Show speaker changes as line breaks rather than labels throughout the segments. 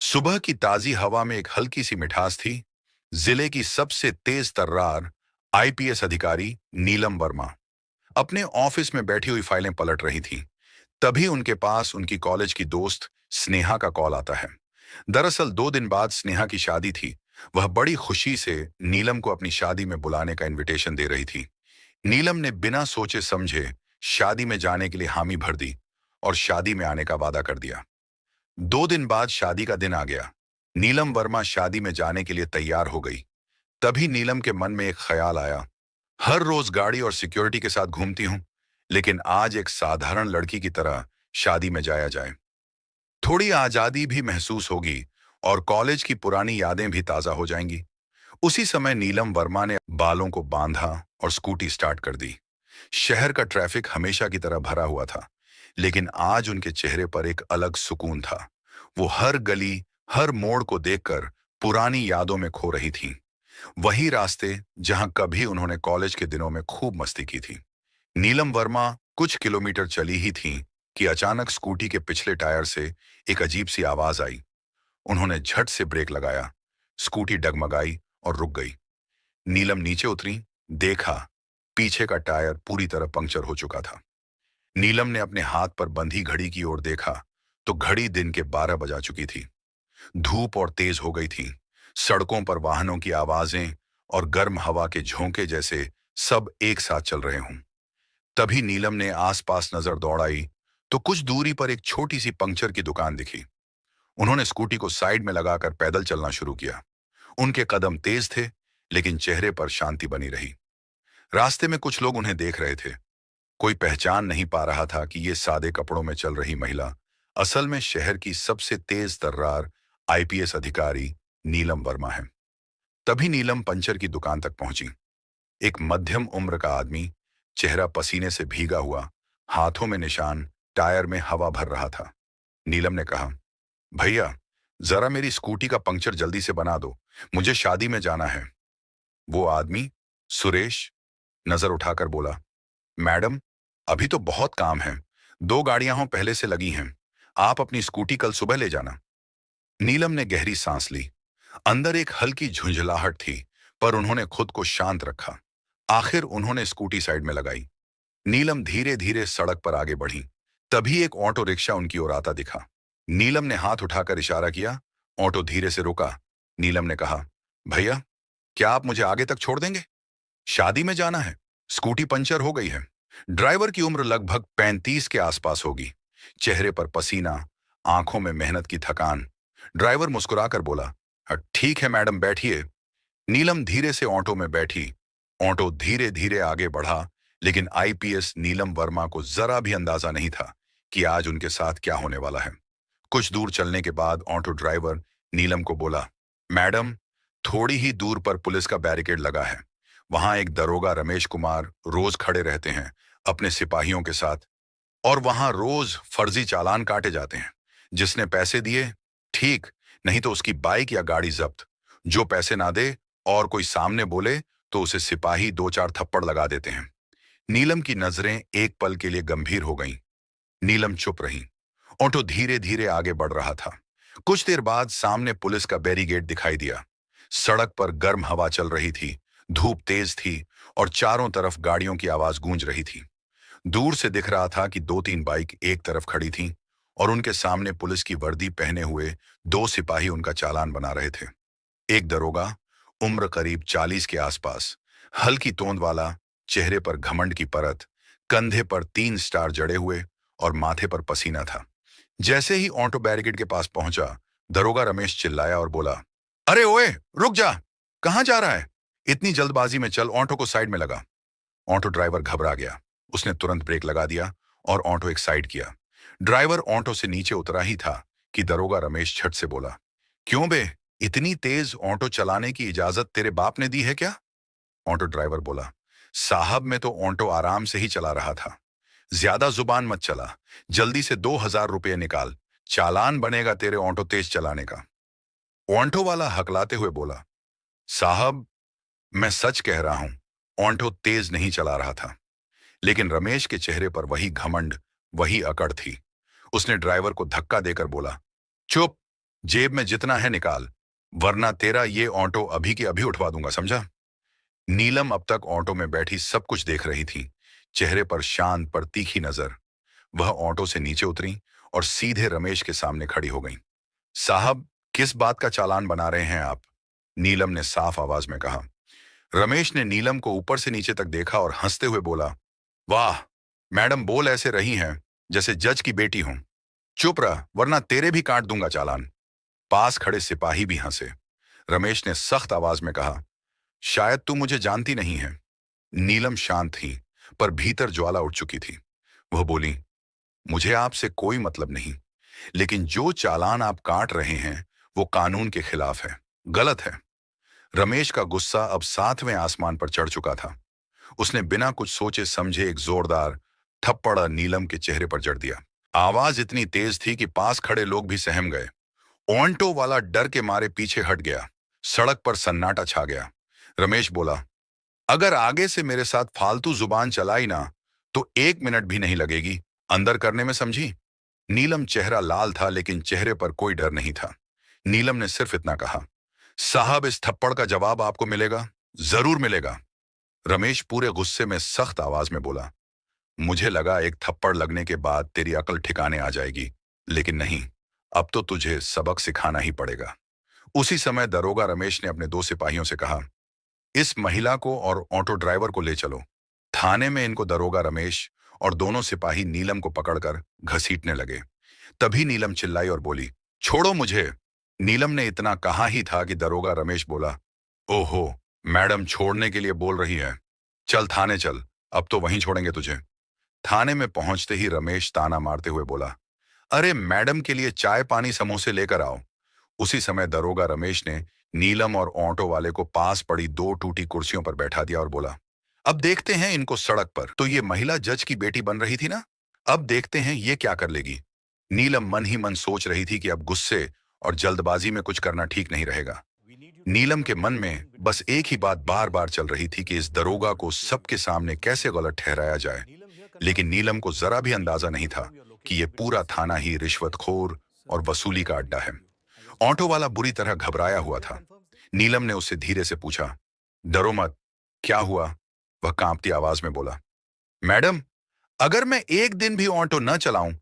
सुबह की ताजी हवा में एक हल्की सी मिठास थी। जिले की सबसे तेज तर्रार आईपीएस अधिकारी नीलम वर्मा अपने ऑफिस में बैठी हुई फाइलें पलट रही थी। तभी उनके पास उनकी कॉलेज की दोस्त स्नेहा का कॉल आता है। दरअसल 2 दिन बाद स्नेहा की शादी थी। वह बड़ी खुशी से नीलम को अपनी शादी में बुलाने का इनविटेशन दे रही थी। नीलम ने बिना सोचे समझे शादी में जाने के लिए हामी भर दी और शादी में आने का वादा कर दिया। 2 दिन बाद शादी का दिन आ गया। नीलम वर्मा शादी में जाने के लिए तैयार हो गई। तभी नीलम के मन में एक ख्याल आया। हर रोज गाड़ी और सिक्योरिटी के साथ घूमती हूं, लेकिन आज एक साधारण लड़की की तरह शादी में जाया जाए। थोड़ी आजादी भी महसूस होगी और कॉलेज की पुरानी यादें भी ताजा हो जाएंगी। उसी समय नीलम वर्मा ने बालों को बांधा और स्कूटी स्टार्ट कर दी। शहर का ट्रैफिक हमेशा की तरह भरा हुआ था, लेकिन आज उनके चेहरे पर एक अलग सुकून था। वो हर गली, हर मोड़ को देखकर पुरानी यादों में खो रही थीं। वही रास्ते जहां कभी उन्होंने कॉलेज के दिनों में खूब मस्ती की थी। नीलम वर्मा कुछ किलोमीटर चली ही थीं कि अचानक स्कूटी के पिछले टायर से एक अजीब सी आवाज आई। उन्होंने झट से ब्रेक लगाया, स्कूटी डगमगाई और रुक गई। नीलम नीचे उतरी, देखा पीछे का टायर पूरी तरह पंक्चर हो चुका था। नीलम ने अपने हाथ पर बंधी घड़ी की ओर देखा तो घड़ी दिन के 12 बजा चुकी थी। धूप और तेज हो गई थी। सड़कों पर वाहनों की आवाजें और गर्म हवा के झोंके जैसे सब एक साथ चल रहे हों। तभी नीलम ने आसपास नजर दौड़ाई तो कुछ दूरी पर एक छोटी सी पंक्चर की दुकान दिखी। उन्होंने स्कूटी को साइड में लगाकर पैदल चलना शुरू किया। उनके कदम तेज थे, लेकिन चेहरे पर शांति बनी रही। रास्ते में कुछ लोग उन्हें देख रहे थे। कोई पहचान नहीं पा रहा था कि ये सादे कपड़ों में चल रही महिला असल में शहर की सबसे तेज तर्रार आईपीएस अधिकारी नीलम वर्मा है। तभी नीलम पंचर की दुकान तक पहुंची। एक मध्यम उम्र का आदमी, चेहरा पसीने से भीगा हुआ, हाथों में निशान, टायर में हवा भर रहा था। नीलम ने कहा, भैया, जरा मेरी स्कूटी का पंक्चर जल्दी से बना दो, मुझे शादी में जाना है। वो आदमी, सुरेश, नजर उठाकर बोला, मैडम, अभी तो बहुत काम है। 2 गाड़ियां पहले से लगी हैं। आप अपनी स्कूटी कल सुबह ले जाना। नीलम ने गहरी सांस ली। अंदर एक हल्की झुंझलाहट थी, पर उन्होंने खुद को शांत रखा। आखिर उन्होंने स्कूटी साइड में लगाई। नीलम धीरे धीरे सड़क पर आगे बढ़ी। तभी एक ऑटो रिक्शा उनकी ओर आता दिखा। नीलम ने हाथ उठाकर इशारा किया। ऑटो धीरे से रुका। नीलम ने कहा, भैया, क्या आप मुझे आगे तक छोड़ देंगे? शादी में जाना है। स्कूटी पंचर हो गई है। ड्राइवर की उम्र लगभग 35 के आसपास होगी। चेहरे पर पसीना, आंखों में मेहनत की थकान। ड्राइवर मुस्कुराकर बोला, ठीक है मैडम, बैठिए। नीलम धीरे से ऑटो में बैठी। ऑटो धीरे धीरे आगे बढ़ा, लेकिन आईपीएस नीलम वर्मा को जरा भी अंदाजा नहीं था कि आज उनके साथ क्या होने वाला है। कुछ दूर चलने के बाद ऑटो ड्राइवर नीलम को बोला, मैडम, थोड़ी ही दूर पर पुलिस का बैरिकेड लगा है। वहां एक दरोगा रमेश कुमार रोज खड़े रहते हैं अपने सिपाहियों के साथ, और वहां रोज फर्जी चालान काटे जाते हैं। जिसने पैसे दिए ठीक, नहीं तो उसकी बाइक या गाड़ी जब्त। जो पैसे ना दे और कोई सामने बोले तो उसे सिपाही 2-4 थप्पड़ लगा देते हैं। नीलम की नजरें एक पल के लिए गंभीर हो गईं। नीलम चुप रही। ऑटो धीरे धीरे आगे बढ़ रहा था। कुछ देर बाद सामने पुलिस का बैरिकेड दिखाई दिया। सड़क पर गर्म हवा चल रही थी, धूप तेज थी और चारों तरफ गाड़ियों की आवाज गूंज रही थी। दूर से दिख रहा था कि 2-3 बाइक एक तरफ खड़ी थीं और उनके सामने पुलिस की वर्दी पहने हुए 2 सिपाही उनका चालान बना रहे थे। एक दरोगा, उम्र करीब 40 के आसपास, हल्की तोंद वाला, चेहरे पर घमंड की परत, कंधे पर 3 स्टार जड़े हुए और माथे पर पसीना था। जैसे ही ऑटो बैरिकेड के पास पहुंचा, दरोगा रमेश चिल्लाया और बोला, अरे ओए, रुक जा, कहां जा रहा है? इतनी जल्दबाजी में चल, ऑटो को साइड में लगा। ऑटो ड्राइवर घबरा गया। उसने तुरंत ब्रेक लगा दिया और ऑटो एक साइड किया। ड्राइवर ऑटो से नीचे उतरा ही था कि दरोगा रमेश झट से बोला, क्यों बे, इतनी तेज ऑटो चलाने की इजाजत तेरे बाप ने दी है क्या? ऑटो ड्राइवर बोला, साहब, मैं तो ऑटो आराम से ही चला रहा था। ज्यादा जुबान मत चला, जल्दी से 2,000 रुपये निकाल, चालान बनेगा तेरे ऑटो तेज चलाने का। ऑटो वाला हकलाते हुए बोला, साहब, मैं सच कह रहा हूं, ऑटो तेज नहीं चला रहा था। लेकिन रमेश के चेहरे पर वही घमंड, वही अकड़ थी। उसने ड्राइवर को धक्का देकर बोला, चुप, जेब में जितना है निकाल, वरना तेरा ये ऑटो अभी के अभी उठवा दूंगा, समझा? नीलम अब तक ऑटो में बैठी सब कुछ देख रही थी, चेहरे पर शांत पर तीखी नजर। वह ऑटो से नीचे उतरी और सीधे रमेश के सामने खड़ी हो गई। साहब, किस बात का चालान बना रहे हैं आप? नीलम ने साफ आवाज में कहा। रमेश ने नीलम को ऊपर से नीचे तक देखा और हंसते हुए बोला, वाह, मैडम बोल ऐसे रही हैं जैसे जज की बेटी हूं। चुप रह, वरना तेरे भी काट दूंगा चालान। पास खड़े सिपाही भी हंसे। रमेश ने सख्त आवाज में कहा, शायद तू मुझे जानती नहीं है। नीलम शांत थी, पर भीतर ज्वाला उठ चुकी थी। वह बोली, मुझे आपसे कोई मतलब नहीं, लेकिन जो चालान आप काट रहे हैं वो कानून के खिलाफ है, गलत है। रमेश का गुस्सा अब 7वें आसमान पर चढ़ चुका था। उसने बिना कुछ सोचे समझे एक जोरदार थप्पड़ नीलम के चेहरे पर जड़ दिया। आवाज इतनी तेज थी कि पास खड़े लोग भी सहम गए। ऑन्टो वाला डर के मारे पीछे हट गया। सड़क पर सन्नाटा छा गया। रमेश बोला, अगर आगे से मेरे साथ फालतू जुबान चलाई ना, तो 1 मिनट भी नहीं लगेगी अंदर करने में, समझी? नीलम चेहरा लाल था, लेकिन चेहरे पर कोई डर नहीं था। नीलम ने सिर्फ इतना कहा, साहब, इस थप्पड़ का जवाब आपको मिलेगा, जरूर मिलेगा। रमेश पूरे गुस्से में सख्त आवाज में बोला, मुझे लगा एक थप्पड़ लगने के बाद तेरी अकल ठिकाने आ जाएगी, लेकिन नहीं, अब तो तुझे सबक सिखाना ही पड़ेगा। उसी समय दरोगा रमेश ने अपने 2 सिपाहियों से कहा, इस महिला को और ऑटो ड्राइवर को ले चलो थाने में। इनको दरोगा रमेश और दोनों सिपाही नीलम को पकड़कर घसीटने लगे। तभी नीलम चिल्लाई और बोली, छोड़ो मुझे। नीलम ने इतना कहा ही था कि दरोगा रमेश बोला, ओहो, मैडम छोड़ने के लिए बोल रही है, चल थाने चल, अब तो वहीं छोड़ेंगे तुझे। थाने में पहुंचते ही रमेश ताना मारते हुए बोला, अरे मैडम के लिए चाय पानी समोसे लेकर आओ। उसी समय दरोगा रमेश ने नीलम और ऑटो वाले को पास पड़ी 2 टूटी कुर्सियों पर बैठा दिया और बोला, अब देखते हैं इनको सड़क पर। तो ये महिला जज की बेटी बन रही थी ना, अब देखते हैं ये क्या कर लेगी। नीलम मन ही मन सोच रही थी कि अब गुस्से और जल्दबाजी में कुछ करना ठीक नहीं रहेगा। नीलम के मन में बस एक ही बात बार बार चल रही थी कि इस दरोगा को सबके सामने कैसे गलत ठहराया जाए। लेकिन नीलम को जरा भी अंदाजा नहीं था कि यह पूरा थाना ही रिश्वतखोर और वसूली का अड्डा है। ऑटो वाला बुरी तरह घबराया हुआ था। नीलम ने उससे धीरे से पूछा, डरो मत, क्या हुआ? वह कांपती आवाज में बोला, मैडम, अगर मैं एक दिन भी ऑटो न चलाऊं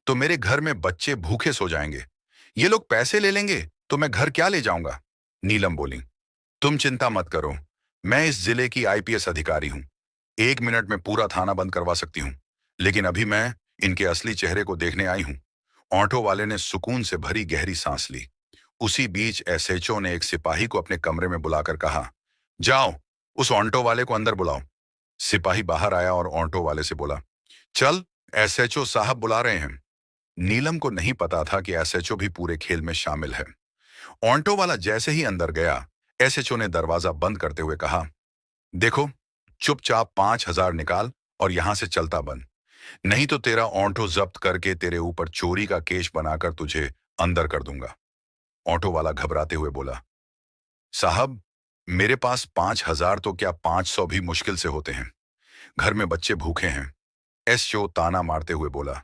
तो मेरे घर में बच्चे भूखे सो जाएंगे। ये लोग पैसे ले लेंगे तो मैं घर क्या ले जाऊंगा? नीलम बोली, तुम चिंता मत करो, मैं इस जिले की आईपीएस अधिकारी हूं। 1 मिनट में पूरा थाना बंद करवा सकती हूं। लेकिन अभी मैं इनके असली चेहरे को देखने आई हूं। ऑटो वाले ने सुकून से भरी गहरी सांस ली। उसी बीच एसएचओ ने एक सिपाही को अपने कमरे में बुलाकर कहा, जाओ, उस ऑटो वाले को अंदर बुलाओ। सिपाही बाहर आया और ऑटो वाले से बोला, चल, एसएचओ साहब बुला रहे हैं। नीलम को नहीं पता था कि एसएचओ भी पूरे खेल में शामिल है। ऑटो वाला जैसे ही अंदर गया, एसएचओ ने दरवाजा बंद करते हुए कहा, देखो, चुपचाप 5,000 निकाल और यहां से चलता बन, नहीं तो तेरा ऑटो जब्त करके तेरे ऊपर चोरी का केस बनाकर तुझे अंदर कर दूंगा। ऑटो वाला घबराते हुए बोला, साहब, मेरे पास 5,000 तो क्या 500 भी मुश्किल से होते हैं। घर में बच्चे भूखे हैं। एसएचओ ताना मारते हुए बोला,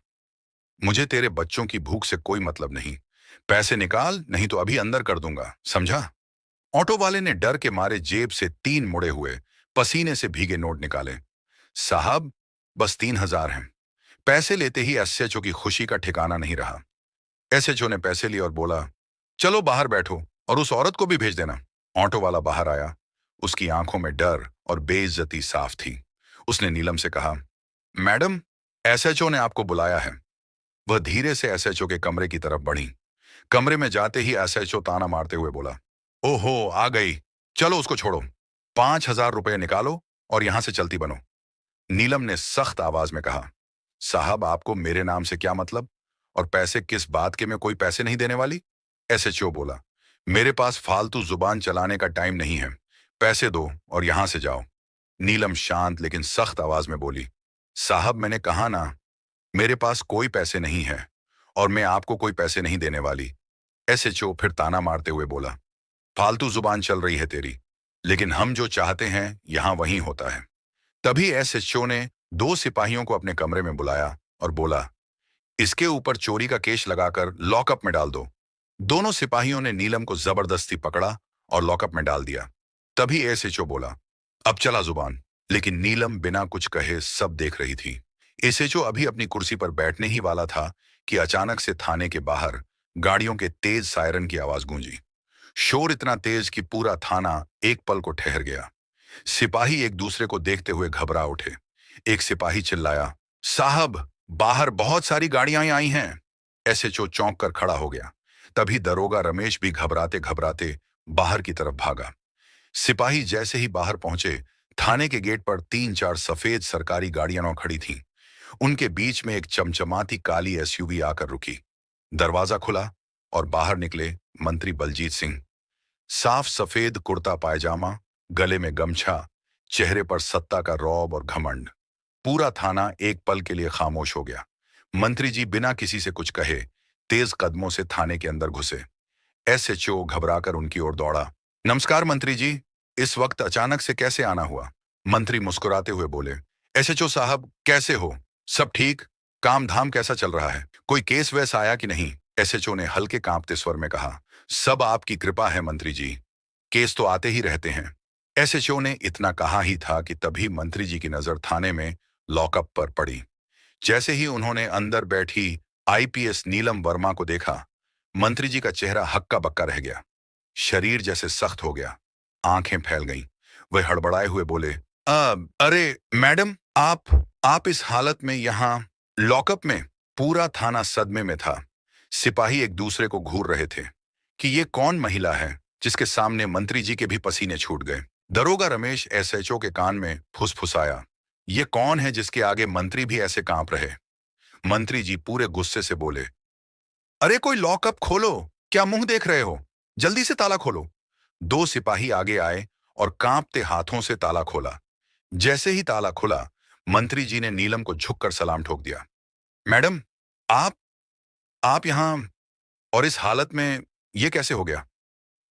मुझे तेरे बच्चों की भूख से कोई मतलब नहीं। पैसे निकाल, नहीं तो अभी अंदर कर दूंगा, समझा? ऑटो वाले ने डर के मारे जेब से 3 मुड़े हुए पसीने से भीगे नोट निकाले। साहब, बस 3,000 हैं। पैसे लेते ही एसएचओ की खुशी का ठिकाना नहीं रहा। एसएचओ ने पैसे लिए और बोला, चलो बाहर बैठो और उस औरत को भी भेज देना। ऑटो वाला बाहर आया। उसकी आंखों में डर और बेइज्जती साफ थी। उसने नीलम से कहा, मैडम, एसएचओ ने आपको बुलाया है। वह धीरे से एसएचओ के कमरे की तरफ बढ़ी। कमरे में जाते ही एसएचओ ताना मारते हुए बोला, ओहो, आ गई, चलो उसको छोड़ो। 5,000 रुपए निकालो और यहां से चलती बनो। नीलम ने सख्त आवाज में कहा, साहब, आपको मेरे नाम से क्या मतलब? और पैसे किस बात के? मैं कोई पैसे नहीं देने वाली। एसएचओ बोला, मेरे पास फालतू जुबान चलाने का टाइम नहीं है। पैसे दो और यहां से जाओ। नीलम शांत लेकिन सख्त आवाज में बोली, साहब, मैंने कहा ना, मेरे पास कोई पैसे नहीं है और मैं आपको कोई पैसे नहीं देने वाली। एसएचओ फिर ताना मारते हुए बोला, फालतू जुबान चल रही है तेरी, लेकिन हम जो चाहते हैं यहां वही होता है। तभी एसएचओ ने 2 सिपाहियों को अपने कमरे में बुलाया और बोला, इसके ऊपर चोरी का केस लगाकर लॉकअप में डाल दो। दोनों सिपाहियों ने नीलम को जबरदस्ती पकड़ा और लॉकअप में डाल दिया। तभी एसएचओ बोला, अब चला जुबान। लेकिन नीलम बिना कुछ कहे सब देख रही थी। एसएचओ अभी अपनी कुर्सी पर बैठने ही वाला था कि अचानक से थाने के बाहर गाड़ियों के तेज सायरन की आवाज गूंजी। शोर इतना तेज कि पूरा थाना एक पल को ठहर गया। सिपाही एक दूसरे को देखते हुए घबरा उठे। एक सिपाही चिल्लाया, साहब, बाहर बहुत सारी गाड़ियां आई हैं। एसएचओ चौंक कर खड़ा हो गया। तभी दरोगा रमेश भी घबराते घबराते बाहर की तरफ भागा। सिपाही जैसे ही बाहर पहुंचे, थाने के गेट पर 3-4 सफेद सरकारी गाड़ियां खड़ी थीं। उनके बीच में एक चमचमाती काली एसयूवी आकर रुकी। दरवाजा खुला और बाहर निकले मंत्री बलजीत सिंह। साफ सफेद कुर्ता पायजामा, गले में गमछा, चेहरे पर सत्ता का रौब और घमंड। पूरा थाना एक पल के लिए खामोश हो गया। मंत्री जी बिना किसी से कुछ कहे तेज कदमों से थाने के अंदर घुसे। एसएचओ घबराकर उनकी ओर दौड़ा। नमस्कार मंत्री जी, इस वक्त अचानक से कैसे आना हुआ? मंत्री मुस्कुराते हुए बोले। एसएचओ साहब, कैसे हो? सब ठीक? काम धाम कैसा चल रहा है? कोई केस वैस आया कि नहीं? एसएचओ ने हल्के कांपते स्वर में कहा। सब आपकी कृपा है मंत्री जी, केस तो आते ही रहते हैं। एसएचओ ने इतना कहा ही था कि तभी मंत्री जी की नजर थाने में लॉकअप पर पड़ी। जैसे ही उन्होंने अंदर बैठी आईपीएस नीलम वर्मा को देखा, मंत्री जी का चेहरा हक्का बक्का रह गया। शरीर जैसे सख्त हो गया, आंखें फैल गईं। वे हड़बड़ाए हुए बोले, अरे मैडम, आप इस हालत में यहां लॉकअप में? पूरा थाना सदमे में था। सिपाही एक दूसरे को घूर रहे थे कि ये कौन महिला है जिसके सामने मंत्री जी के भी पसीने छूट गए। दरोगा रमेश एसएचओ के कान में फुसफुसाया, ये कौन है जिसके आगे मंत्री भी ऐसे कांप रहे? मंत्री जी पूरे गुस्से से बोले, अरे कोई लॉकअप खोलो, क्या मुंह देख रहे हो? जल्दी से ताला खोलो। दो सिपाही आगे आए और कांपते हाथों से ताला खोला। जैसे ही ताला खुला, मंत्री जी ने नीलम को झुककर सलाम ठोक दिया। मैडम, आप आप यहां और इस हालत में ये कैसे हो गया?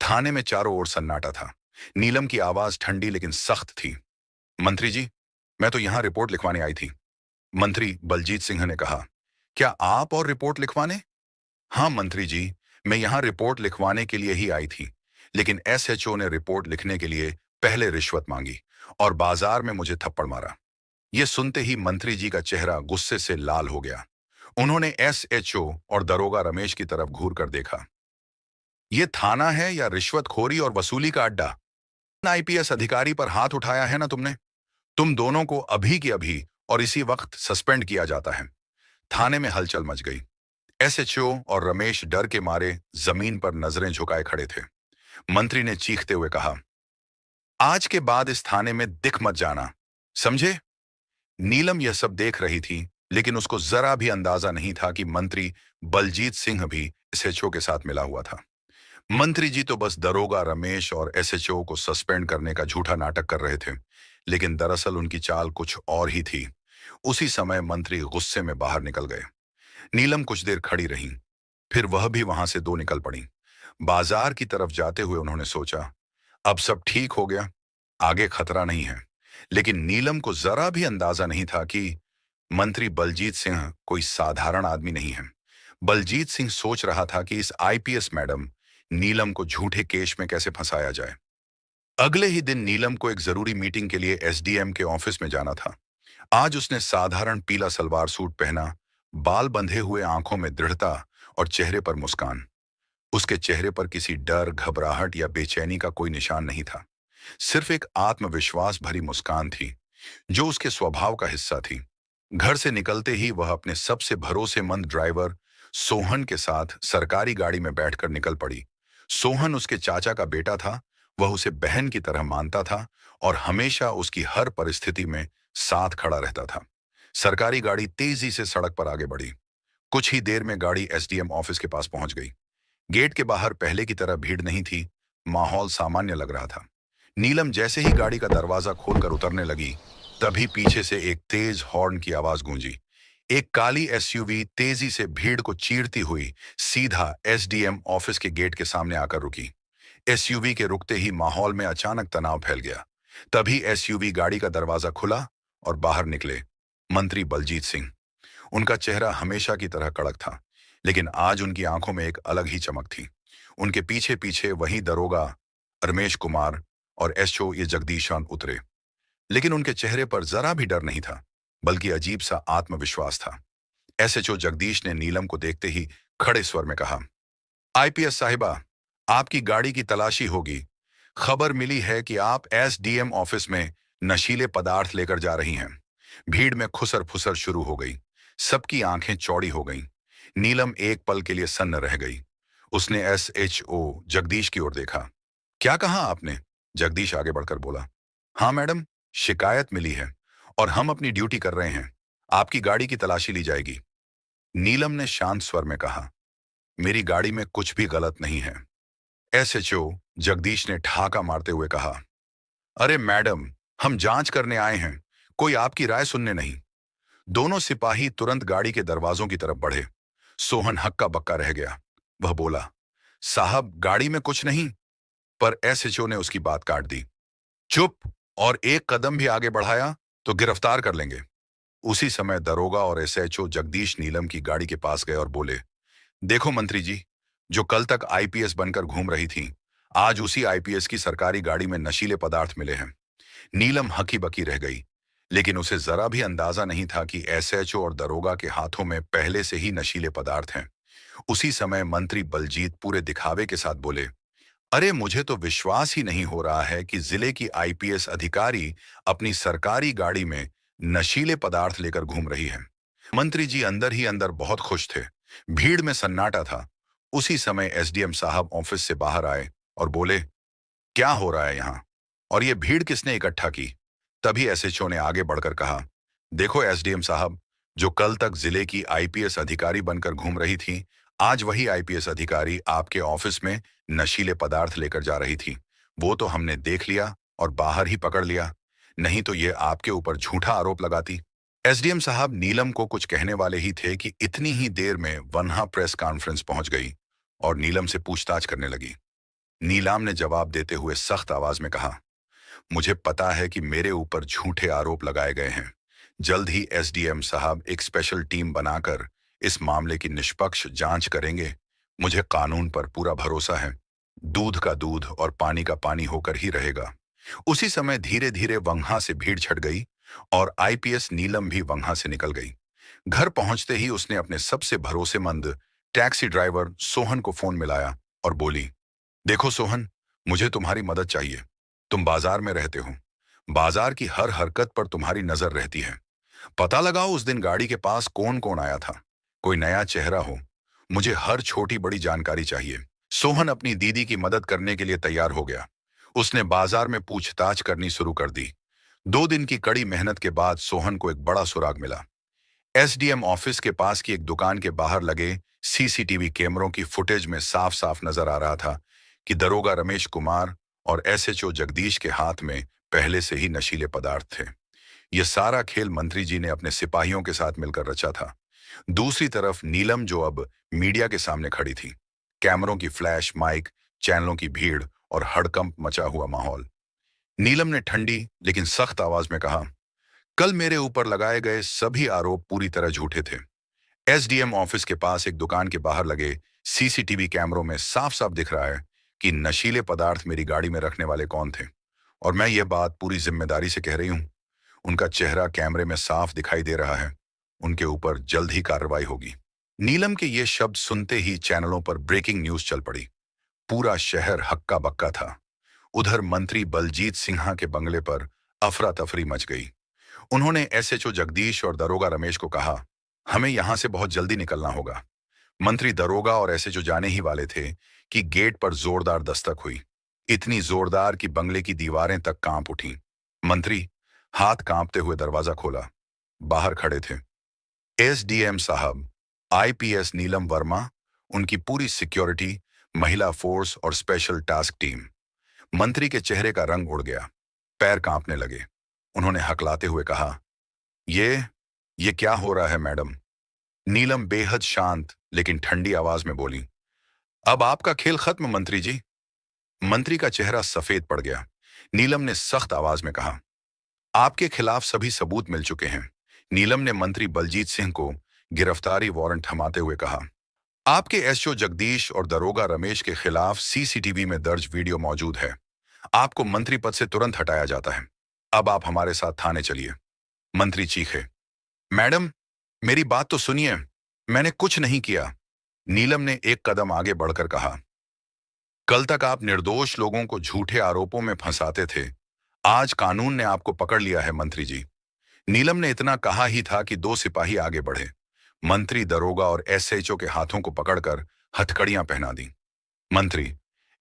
थाने में चारों ओर सन्नाटा था। नीलम की आवाज ठंडी लेकिन सख्त थी। मंत्री जी, मैं तो यहां रिपोर्ट लिखवाने आई थी। मंत्री बलजीत सिंह ने कहा। क्या आप और रिपोर्ट लिखवाने? हाँ मंत्री जी, मैं यहाँ रिपोर्ट लिखवाने के लिए ही आई थी। लेकिन एसएचओ ने रिपोर्ट लिखने के लिए पहले रिश्वत मांगी और बाजार में मुझे थप्पड़ मारा। ये सुनते ही मंत्री जी का चेहरा गुस्से से लाल हो गया। उन्होंने एसएचओ और दरोगा रमेश की तरफ घूर कर देखा। ये थाना है या रिश्वतखोरी और वसूली का अड्डा? आईपीएस अधिकारी पर हाथ उठाया है ना तुमने? तुम दोनों को अभी की अभी और इसी वक्त सस्पेंड किया जाता है। थाने में हलचल मच गई। एसएचओ और रमेश डर के मारे जमीन पर नजरें झुकाए खड़े थे। मंत्री ने चीखते हुए कहा, आज के बाद इस थाने में दिख मत जाना, समझे? नीलम यह सब देख रही थी, लेकिन उसको जरा भी अंदाजा नहीं था कि मंत्री बलजीत सिंह भी एसएचओ के साथ मिला हुआ था। मंत्री जी तो बस दरोगा रमेश और एसएचओ को सस्पेंड करने का झूठा नाटक कर रहे थे, लेकिन दरअसल उनकी चाल कुछ और ही थी। उसी समय मंत्री गुस्से में बाहर निकल गए। नीलम कुछ देर खड़ी रहीं, फिर वह भी वहां से दो निकल पड़ी। बाजार की तरफ जाते हुए उन्होंने सोचा, अब सब ठीक हो गया, आगे खतरा नहीं है। लेकिन नीलम को जरा भी अंदाजा नहीं था कि मंत्री बलजीत सिंह कोई साधारण आदमी नहीं है। बलजीत सिंह सोच रहा था कि इस आईपीएस मैडम नीलम को झूठे केस में कैसे फंसाया जाए। अगले ही दिन नीलम को एक जरूरी मीटिंग के लिए एसडीएम के ऑफिस में जाना था। आज उसने साधारण पीला सलवार सूट पहना, बाल बंधे हुए, आंखों में दृढ़ता और चेहरे पर मुस्कान। उसके चेहरे पर किसी डर, घबराहट या बेचैनी का कोई निशान नहीं था। सिर्फ एक आत्मविश्वास भरी मुस्कान थी, जो उसके स्वभाव का हिस्सा थी। घर से निकलते ही वह अपने सबसे भरोसेमंद ड्राइवर सोहन के साथ सरकारी गाड़ी में बैठकर निकल पड़ी। सोहन उसके चाचा का बेटा था। वह उसे बहन की तरह मानता था और हमेशा उसकी हर परिस्थिति में साथ खड़ा रहता था। सरकारी गाड़ी तेजी से सड़क पर आगे बढ़ी। कुछ ही देर में गाड़ी एसडीएम ऑफिस के पास पहुंच गई। गेट के बाहर पहले की तरह भीड़ नहीं थी, माहौल सामान्य लग रहा था। नीलम जैसे ही गाड़ी का दरवाजा खोलकर उतरने लगी, तभी पीछे से एक तेज हॉर्न की आवाज गूंजी। एक काली एसयूवी तेजी से भीड़ को चीरती हुई सीधा एसडीएम ऑफिस के गेट के सामने आकर रुकी। एसयूवी के रुकते ही माहौल में अचानक तनाव फैल गया। तभी एसयूवी गाड़ी का दरवाजा खुला और बाहर निकले मंत्री बलजीत सिंह। उनका चेहरा हमेशा की तरह कड़क था, लेकिन आज उनकी आंखों में एक अलग ही चमक थी। उनके पीछे पीछे वही दरोगा रमेश कुमार और एसओ ये जगदीशन उतरे, लेकिन उनके चेहरे पर जरा भी डर नहीं था, बल्कि अजीब सा आत्मविश्वास था। एसएचओ जगदीश ने नीलम को देखते ही खड़े स्वर में कहा, आईपीएस साहिबा, आपकी गाड़ी की तलाशी होगी। खबर मिली है कि आप एसडीएम ऑफिस में नशीले पदार्थ लेकर जा रही हैं। भीड़ में खुसर फुसर शुरू हो गई। सबकी आंखें चौड़ी हो गईं। नीलम एक पल के लिए सन्न रह गई। उसने एसएचओ जगदीश की ओर देखा। क्या कहा आपने? जगदीश आगे बढ़कर बोला, हाँ मैडम, शिकायत मिली है और हम अपनी ड्यूटी कर रहे हैं। आपकी गाड़ी की तलाशी ली जाएगी। नीलम ने शांत स्वर में कहा, मेरी गाड़ी में कुछ भी गलत नहीं है। एसएचओ जगदीश ने ठहाका मारते हुए कहा, अरे मैडम, हम जांच करने आए हैं, कोई आपकी राय सुनने नहीं। दोनों सिपाही तुरंत गाड़ी के दरवाजों की तरफ बढ़े। सोहन हक्का बक्का रह गया। वह बोला, साहब गाड़ी में कुछ नहीं। पर एसएचओ ने उसकी बात काट दी। चुप, और एक कदम भी आगे बढ़ाया तो गिरफ्तार कर लेंगे। उसी समय दरोगा और एसएचओ जगदीश नीलम की गाड़ी के पास गए और बोले, देखो मंत्री जी, जो कल तक आईपीएस बनकर घूम रही थी, आज उसी आईपीएस की सरकारी गाड़ी में नशीले पदार्थ मिले हैं। नीलम हकी बकी रह गई, लेकिन उसे जरा भी अंदाजा नहीं था कि एसएचओ और दरोगा के हाथों में पहले से ही नशीले पदार्थ हैं। उसी समय मंत्री बलजीत पूरे दिखावे के साथ बोले, अरे मुझे तो विश्वास ही नहीं हो रहा है कि जिले की आईपीएस अधिकारी अपनी सरकारी गाड़ी में नशीले पदार्थ लेकर घूम रही है। मंत्री जी अंदर ही अंदर बहुत खुश थे। भीड़ में सन्नाटा था। उसी समय एसडीएम साहब ऑफिस से बाहर आए और बोले, क्या हो रहा है यहाँ, और ये भीड़ किसने इकट्ठा की? तभी एसएचओ ने आगे बढ़कर कहा, देखो एसडीएम साहब, जो कल तक जिले की आईपीएस अधिकारी बनकर घूम रही थी, आज वही आईपीएस अधिकारी आपके ऑफिस में नशीले पदार्थ लेकर जा रही थी। वो तो हमने देख लिया और बाहर ही पकड़ लिया, नहीं तो ये आपके ऊपर झूठा आरोप लगाती। एसडीएम साहब नीलम को कुछ कहने वाले ही थे कि इतनी ही देर में वन्हा प्रेस कॉन्फ्रेंस पहुंच गई और नीलम से पूछताछ करने लगी। नीलाम ने जवाब देते हुए सख्त आवाज में कहा, मुझे पता है कि मेरे ऊपर झूठे आरोप लगाए गए हैं। जल्द ही एसडीएम साहब एक स्पेशल टीम बनाकर इस मामले की निष्पक्ष जांच करेंगे। मुझे कानून पर पूरा भरोसा है। दूध का दूध और पानी का पानी होकर ही रहेगा। उसी समय धीरे धीरे वंहा से भीड़ छट गई और आईपीएस नीलम भी वंहा से निकल गई। घर पहुंचते ही उसने अपने सबसे भरोसेमंद टैक्सी ड्राइवर सोहन को फोन मिलाया और बोली, देखो सोहन, मुझे तुम्हारी मदद चाहिए। तुम बाजार में रहते हो। बाजार की हर हरकत पर तुम्हारी नजर रहती है। पता लगाओ उस दिन गाड़ी के पास कौन कौन आया था। कोई नया चेहरा हो। मुझे हर छोटी बड़ी जानकारी चाहिए। सोहन अपनी दीदी की मदद करने के लिए तैयार हो गया। उसने बाजार में पूछताछ करनी शुरू कर दी। 2 दिन की कड़ी मेहनत के बाद सोहन को एक बड़ा सुराग मिला। एसडीएम ऑफिस के पास की एक दुकान के बाहर लगे सीसीटीवी कैमरों की फुटेज में साफ साफ नजर आ रहा था कि दरोगा रमेश कुमार और एसएचओ जगदीश के हाथ में पहले से ही नशीले पदार्थ थे। यह सारा खेल मंत्री जी ने अपने सिपाहियों के साथ मिलकर रचा था। दूसरी तरफ नीलम, जो अब मीडिया के सामने खड़ी थी। कैमरों की फ्लैश, माइक, चैनलों की भीड़ और हड़कंप मचा हुआ माहौल। नीलम ने ठंडी लेकिन सख्त आवाज में कहा, कल मेरे ऊपर लगाए गए सभी आरोप पूरी तरह झूठे थे। एसडीएम ऑफिस के पास एक दुकान के बाहर लगे सीसीटीवी कैमरों में साफ साफ दिख रहा है कि नशीले पदार्थ मेरी गाड़ी में रखने वाले कौन थे, और मैं ये बात पूरी जिम्मेदारी से कह रही हूं। उनका चेहरा कैमरे में साफ दिखाई दे रहा है। उनके ऊपर जल्द ही कार्रवाई होगी। नीलम के ये शब्द सुनते ही चैनलों पर ब्रेकिंग न्यूज चल पड़ी। पूरा शहर हक्का बक्का था। उधर मंत्री बलजीत सिन्हा के बंगले पर अफरा तफरी मच गई। उन्होंने एसएचओ जगदीश और दरोगा रमेश को कहा, हमें यहां से बहुत जल्दी निकलना होगा। मंत्री दरोगा और एसएचओ जाने ही वाले थे कि गेट पर जोरदार दस्तक हुई। इतनी जोरदार कि बंगले की दीवारें तक कांप उठी। मंत्री हाथ कांपते हुए दरवाजा खोला। बाहर खड़े थे एसडीएम साहब, आईपीएस नीलम वर्मा, उनकी पूरी सिक्योरिटी, महिला फोर्स और स्पेशल टास्क टीम। मंत्री के चेहरे का रंग उड़ गया। पैर कांपने लगे। उन्होंने हकलाते हुए कहा, ये क्या हो रहा है मैडम? नीलम बेहद शांत लेकिन ठंडी आवाज में बोली, अब आपका खेल खत्म मंत्री जी। मंत्री का चेहरा सफेद पड़ गया। नीलम ने सख्त आवाज में कहा, आपके खिलाफ सभी सबूत मिल चुके हैं। नीलम ने मंत्री बलजीत सिंह को गिरफ्तारी वारंट थमाते हुए कहा, आपके एसओ जगदीश और दरोगा रमेश के खिलाफ सीसीटीवी में दर्ज वीडियो मौजूद है। आपको मंत्री पद से तुरंत हटाया जाता है। अब आप हमारे साथ थाने चलिए। मंत्री चीखे। मैडम, मेरी बात तो सुनिए। मैंने कुछ नहीं किया। नीलम ने एक कदम आगे बढ़कर कहा। कल तक आप निर्दोष लोगों को झूठे आरोपों में फंसाते थे। आज कानून ने आपको पकड़ लिया है मंत्री जी। नीलम ने इतना कहा ही था कि दो सिपाही आगे बढ़े। मंत्री दरोगा और एसएचओ के हाथों को पकड़कर हथकड़ियां पहना दी। मंत्री,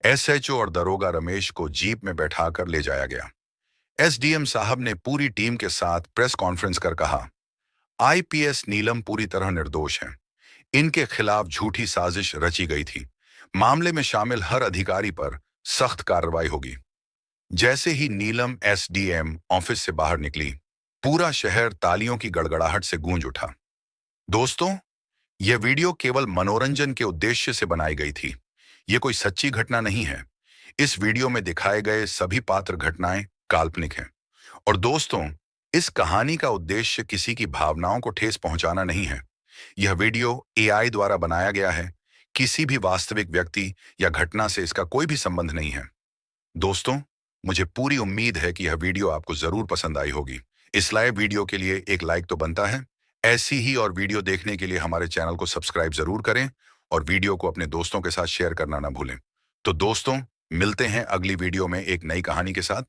एसएचओ और दरोगा रमेश को जीप में बैठाकर ले जाया गया। एसडीएम साहब ने पूरी टीम के साथ प्रेस कॉन्फ्रेंस कर कहा, आईपीएस नीलम पूरी तरह निर्दोष हैं। इनके खिलाफ झूठी साजिश रची गई थी। मामले में शामिल हर अधिकारी पर सख्त कार्रवाई होगी। जैसे ही नीलम एसडीएम ऑफिस से बाहर निकली, पूरा शहर तालियों की गड़गड़ाहट से गूंज उठा। दोस्तों, यह वीडियो केवल मनोरंजन के उद्देश्य से बनाई गई थी। यह कोई सच्ची घटना नहीं है। इस वीडियो में दिखाए गए सभी पात्र घटनाएं काल्पनिक हैं। और दोस्तों, इस कहानी का उद्देश्य किसी की भावनाओं को ठेस पहुंचाना नहीं है। यह वीडियो एआई द्वारा बनाया गया है। किसी भी वास्तविक व्यक्ति या घटना से इसका कोई भी संबंध नहीं है। दोस्तों, मुझे पूरी उम्मीद है कि यह वीडियो आपको जरूर पसंद आई होगी। इस लाइव वीडियो के लिए एक लाइक तो बनता है। ऐसी ही और वीडियो देखने के लिए हमारे चैनल को सब्सक्राइब जरूर करें और वीडियो को अपने दोस्तों के साथ शेयर करना ना भूलें। तो दोस्तों, मिलते हैं अगली वीडियो में एक नई कहानी के साथ।